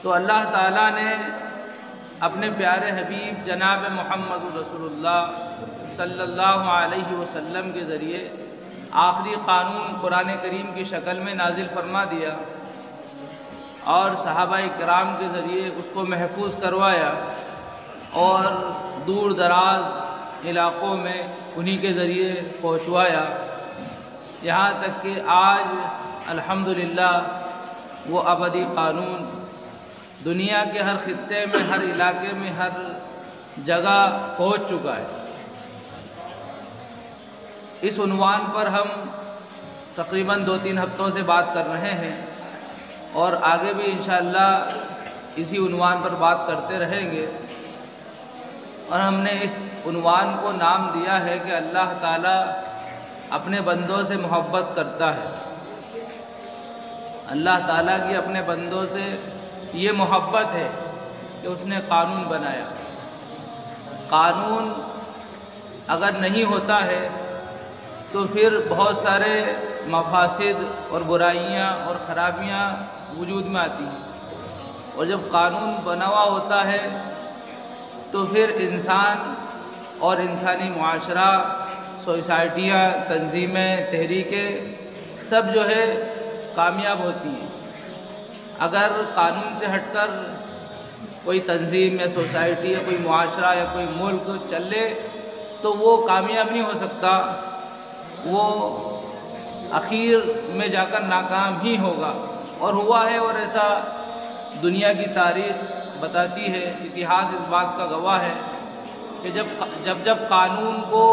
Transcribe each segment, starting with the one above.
तो अल्लाह ताला ने अपने प्यारे हबीब जनाब मोहम्मद रसूलुल्लाह सल्लल्लाहु अलैहि वसल्लम के ज़रिए आखिरी क़ानून कुरान करीम की शक्ल में नाजिल फरमा दिया और सहाबाए किराम के ज़रिए उसको महफूज करवाया और दूर दराज इलाक़ों में उन्हीं के ज़रिए पहुँचवाया, यहाँ तक कि आज अल्हम्दुलिल्लाह वो अबदी क़ानून दुनिया के हर ख़ित्ते में, हर इलाके में, हर जगह पहुँच चुका है। इस उन्वान पर हम तकरीबन 2-3 हफ्तों से बात कर रहे हैं और आगे भी इंशाअल्लाह इसी उन्वान पर बात करते रहेंगे। और हमने इस उन्वान को नाम दिया है कि अल्लाह ताला अपने बंदों से मोहब्बत करता है। अल्लाह ताला की अपने बंदों से ये मोहब्बत है कि उसने क़ानून बनाया। क़ानून अगर नहीं होता है तो फिर बहुत सारे मफासिद और बुराइयां और ख़राबियां वजूद में आती हैं। और जब क़ानून बना हुआ होता है तो फिर इंसान और इंसानी मुआशरा, सोसाइटियाँ, तंजीमें, तहरीकें सब जो है कामयाब होती हैं। अगर क़ानून से हटकर कोई तंजीम या सोसाइटी या कोई मुआशरा या कोई मुल्क चले तो वो कामयाब नहीं हो सकता, वो आखिर में जाकर नाकाम ही होगा। और हुआ है, और ऐसा दुनिया की तारीख़ बताती है, इतिहास इस बात का गवाह है कि जब क़ानून को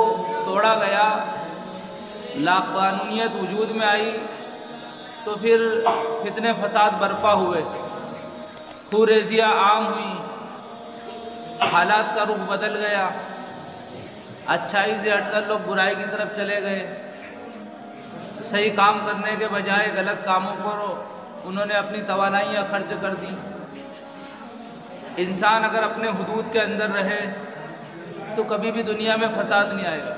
तोड़ा गया, लाक़ानूनियत वजूद में आई तो फिर कितने फसाद बर्पा हुए, खूरेज़ियाँ आम हुई, हालात का रुख बदल गया, अच्छाई से हटकर लोग बुराई की तरफ चले गए। सही काम करने के बजाय गलत कामों पर उन्होंने अपनी तवानाइयाँ खर्च कर दी। इंसान अगर अपने हुदूद के अंदर रहे तो कभी भी दुनिया में फसाद नहीं आएगा।